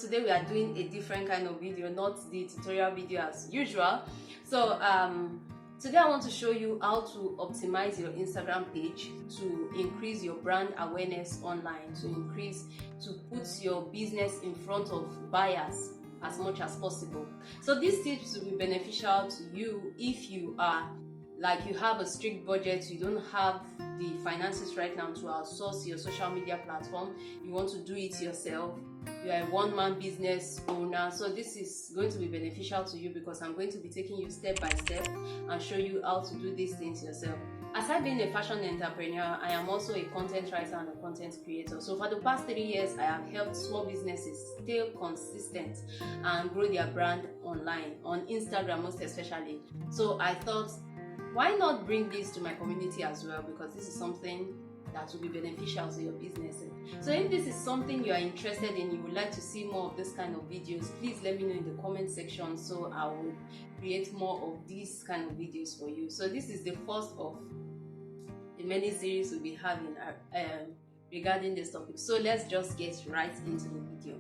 today we are doing a different kind of video, not the tutorial video as usual. So today I want to show you how to optimize your Instagram page to increase your brand awareness online, to put your business in front of buyers as much as possible. So these tips will be beneficial to you if you are like you have a strict budget, you don't have the finances right now to outsource your social media platform, you want to do it yourself, you are a one-man business owner. So this is going to be beneficial to you because I'm going to be taking you step by step and show you how to do these things yourself. Aside being a fashion entrepreneur, I am also a content writer and a content creator. So for the past 3 years, I have helped small businesses stay consistent and grow their brand online, on Instagram most especially. So I thought, why not bring this to my community as well, because this is something that will be beneficial to your business. So if this is something you are interested in, you would like to see more of this kind of videos, please let me know in the comment section so I will create more of these kind of videos for you. So this is the first of the many series we'll be having regarding this topic. So let's just get right into the video.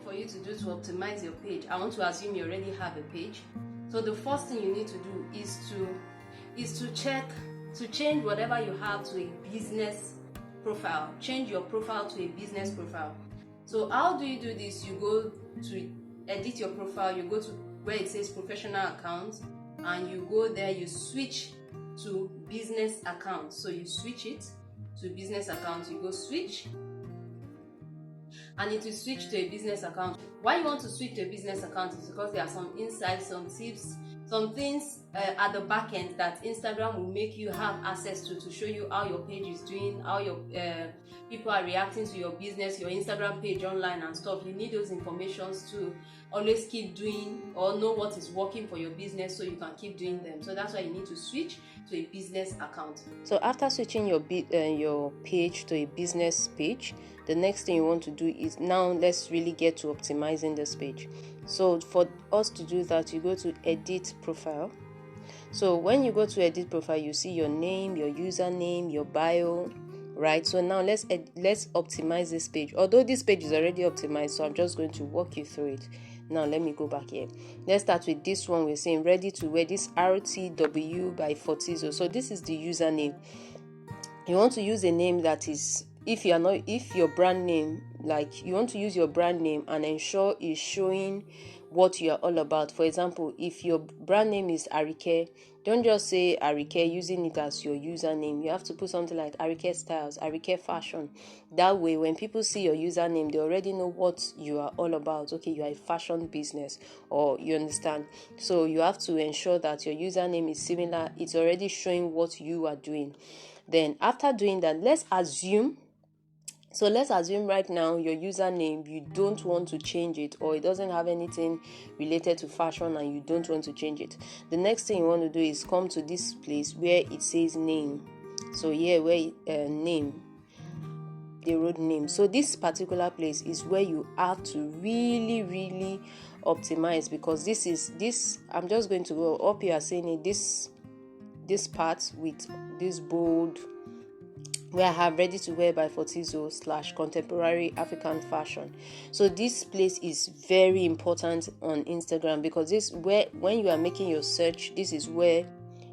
For you to do to optimize your page, I want to assume you already have a page. So the first thing you need to do is to change whatever you have to a business profile. Change your profile to a business profile. So how do you do this? You go to edit your profile, you go to where it says professional account, and you go there, you switch to business account. So you switch it to business account, you go switch, and it will switch to a business account. Why you want to switch to a business account is because there are some insights, some tips, some things at the back end that Instagram will make you have access to show you how your page is doing, how your people are reacting to your business, your Instagram page online and stuff. You need those informations to always keep doing or know what is working for your business so you can keep doing them. So that's why you need to switch to a business account. So after switching your page to a business page, the next thing you want to do is, now let's really get to optimizing this page. So for us to do that, you go to edit profile. So when you go to edit profile, you see your name, your username, your bio, right? So now let's optimize this page. Although this page is already optimized, so I'm just going to walk you through it. Now let me go back here. Let's start with this one. We're saying ready to wear, this RTW by Fortizo. So this is the username. You want to use a name that is, if your brand name, like you want to use your brand name and ensure it's showing what you are all about. For example, if your brand name is Arike, don't just say Arike using it as your username. You have to put something like Arike Styles, Arike Fashion. That way, when people see your username, they already know what you are all about. Okay, you are a fashion business, or you understand. So you have to ensure that your username is similar. It's already showing what you are doing. Then after doing that, let's assume right now your username, you don't want to change it, or it doesn't have anything related to fashion and you don't want to change it. The next thing you want to do is come to this place where it says name. So here, where name, the road name. So this particular place is where you have to really optimize, because this I'm just going to go up here saying it, this part with this bold, where I have ready to wear by Fortizo / contemporary African fashion. So this place is very important on Instagram, because this where, when you are making your search, this is where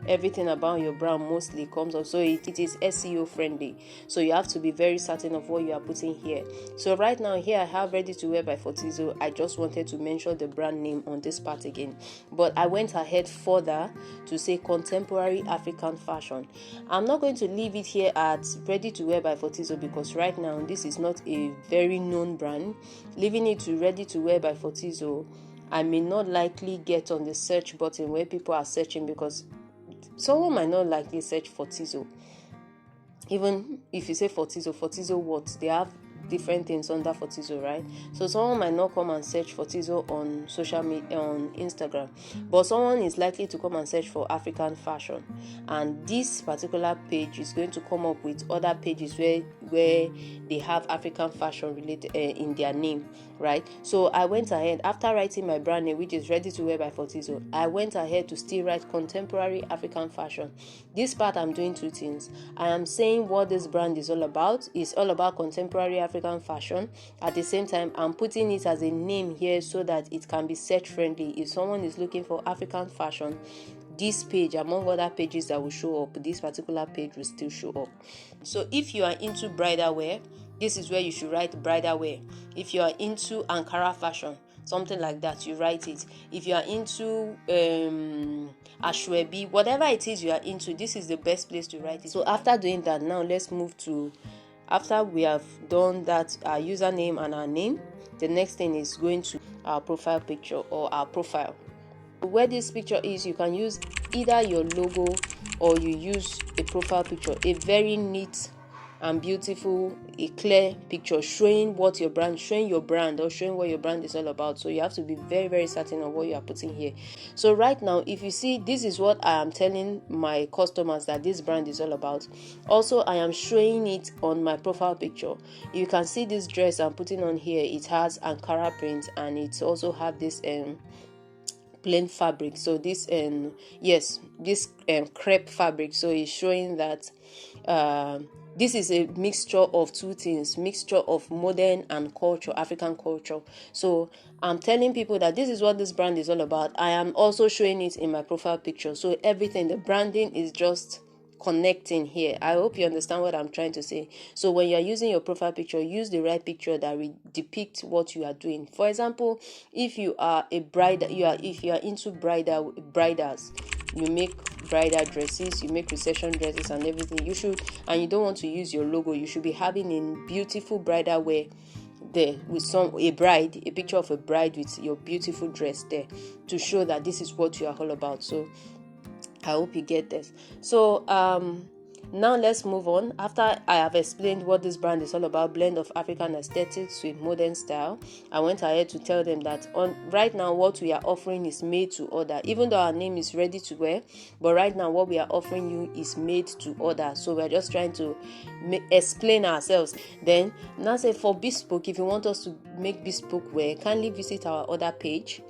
everything about your brand mostly comes up. So it is SEO friendly. So you have to be very certain of what you are putting here. So right now here I have ready to wear by Fortizo. I just wanted to mention the brand name on this part again, but I went ahead further to say contemporary African fashion. I'm not going to leave it here at ready to wear by Fortizo, because right now this is not a very known brand. Leaving it to ready to wear by Fortizo, I may not likely get on the search button where people are searching, because someone might not likely search Fortizo. Even if you say Fortizo what? They have different things under Fortizo, right? So someone might not come and search Fortizo on social media, on Instagram, but someone is likely to come and search for African fashion, and this particular page is going to come up with other pages where they have African fashion related in their name, right? So I went ahead, after writing my brand name, which is Ready to Wear by Fortizo, I went ahead to still write contemporary African fashion. This part I'm doing two things. I am saying what this brand is all about. It's all about contemporary African fashion. At the same time, I'm putting it as a name here so that it can be search friendly. If someone is looking for African fashion, this page, among other pages that will show up, this particular page will still show up. So if you are into bridal wear, this is where you should write bridal wear. If you are into Ankara fashion, something like that, you write it. If you are into Ashwebi, whatever it is you are into, this is the best place to write it. So after doing that, now let's move to, after we have done that, our username and our name, the next thing is going to our profile picture or our profile. Where this picture is, you can use either your logo or you use a profile picture, a very neat and beautiful, a clear picture showing what your brand, showing your brand or showing what your brand is all about. So you have to be very, very certain of what you are putting here. So right now, if you see, this is what I am telling my customers that this brand is all about. Also, I am showing it on my profile picture. You can see this dress I'm putting on here. It has Ankara print and it also have this plain fabric. So this crepe fabric. So it's showing that this is a mixture of two things, mixture of modern and culture, African culture. So I'm telling people that this is what this brand is all about. I am also showing it in my profile picture. So everything, the branding is just connecting here. I hope you understand what I'm trying to say. So when you're using your profile picture, use the right picture that will depict what you are doing. For example, if you are a bride, if you are into bridals, you make bridal dresses, you make reception dresses and everything, you should, and you don't want to use your logo, you should be having in beautiful bridal wear there with a picture of a bride with your beautiful dress there to show that this is what you are all about. So I hope you get this. So now let's move on. After I have explained what this brand is all about, blend of African aesthetics with modern style, I went ahead to tell them that right now what we are offering is made to order. Even though our name is Ready to Wear, but right now what we are offering you is made to order. So we're just trying to explain ourselves. Then now say for bespoke, if you want us to make bespoke wear, kindly visit our order page,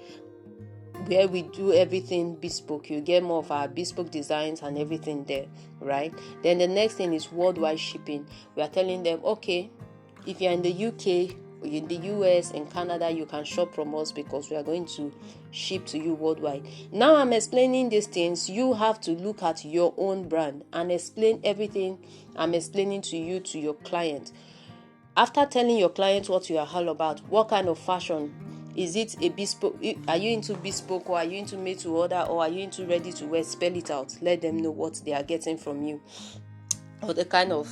where we do everything bespoke. You get more of our bespoke designs and everything there, right? Then the next thing is worldwide shipping. We are telling them, okay, if you're in the UK, in the US, in Canada, you can shop from us because we are going to ship to you worldwide. Now I'm explaining these things. You have to look at your own brand and explain everything I'm explaining to you, to your client. After telling your client what you are all about, what kind of fashion is it, a bespoke? Are you into bespoke, or are you into made to order, or are you into ready to wear? Spell it out. Let them know what they are getting from you, or the kind of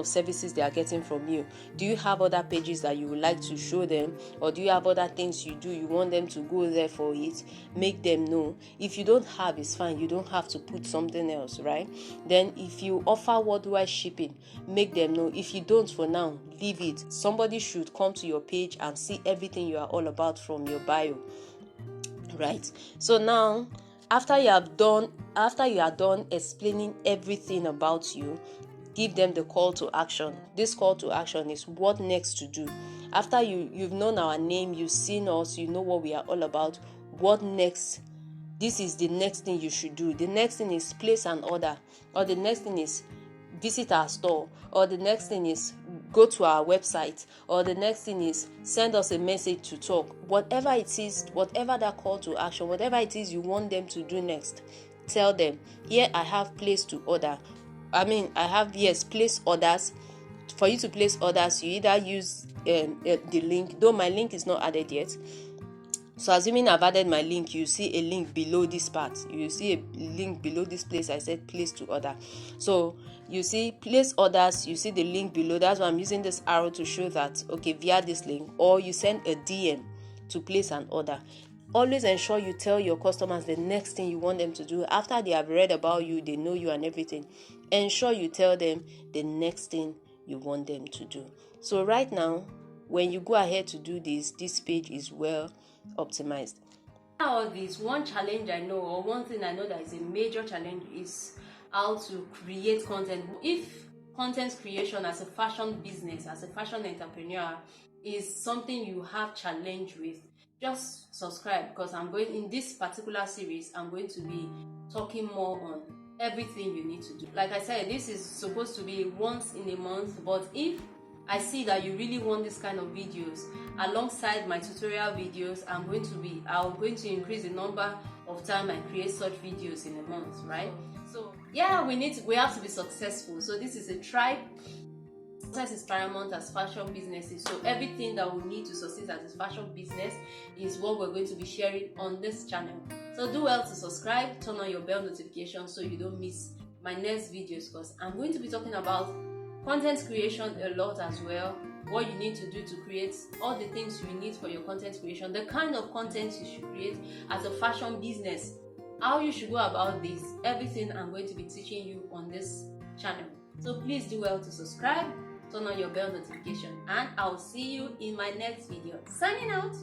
services they are getting from you. Do you have other pages that you would like to show them, or do you have other things you do, you want them to go there for it? Make them know. If you don't have, it's fine, you don't have to put something else, right? Then if you offer worldwide shipping, make them know. If you don't, for now, leave it. Somebody should come to your page and see everything you are all about from your bio, right? So now, after you are done explaining everything about you, give them the call to action. This call to action is what next to do. After you've known our name, you've seen us, you know what we are all about, what next? This is the next thing you should do. The next thing is place an order, or the next thing is visit our store, or the next thing is go to our website, or the next thing is send us a message to talk. Whatever it is, whatever that call to action, whatever it is you want them to do next, tell them, here I have place to order. Place orders. For you to place orders, you either use the link, though my link is not added yet. So assuming I've added my link, you see a link below this part. You see a link below this place. I said place to order. So you see place orders, you see the link below. That's why I'm using this arrow to show that, okay, via this link, or you send a DM to place an order. Always ensure you tell your customers the next thing you want them to do. After they have read about you, they know you and everything, ensure you tell them the next thing you want them to do. So right now, when you go ahead to do this page is well optimized. All this, one challenge I know, or one thing I know that is a major challenge, is how to create content. If content creation as a fashion business, as a fashion entrepreneur, is something you have challenge with, just subscribe, because I'm going, in this particular series, I'm going to be talking more on everything you need to do. Like I said, this is supposed to be once in a month, but if I see that you really want this kind of videos alongside my tutorial videos, I'm going to increase the number of time I create such videos in a month, right? So yeah, we have to be successful. So this is a tribe. Success is paramount as fashion businesses. So everything that we need to succeed as a fashion business is what we're going to be sharing on this channel. So do well to subscribe, turn on your bell notification so you don't miss my next videos, because I'm going to be talking about content creation a lot as well, what you need to do to create, all the things you need for your content creation, the kind of content you should create as a fashion business, how you should go about this, everything I'm going to be teaching you on this channel. So please do well to subscribe, turn on your bell notification, and I'll see you in my next video. Signing out.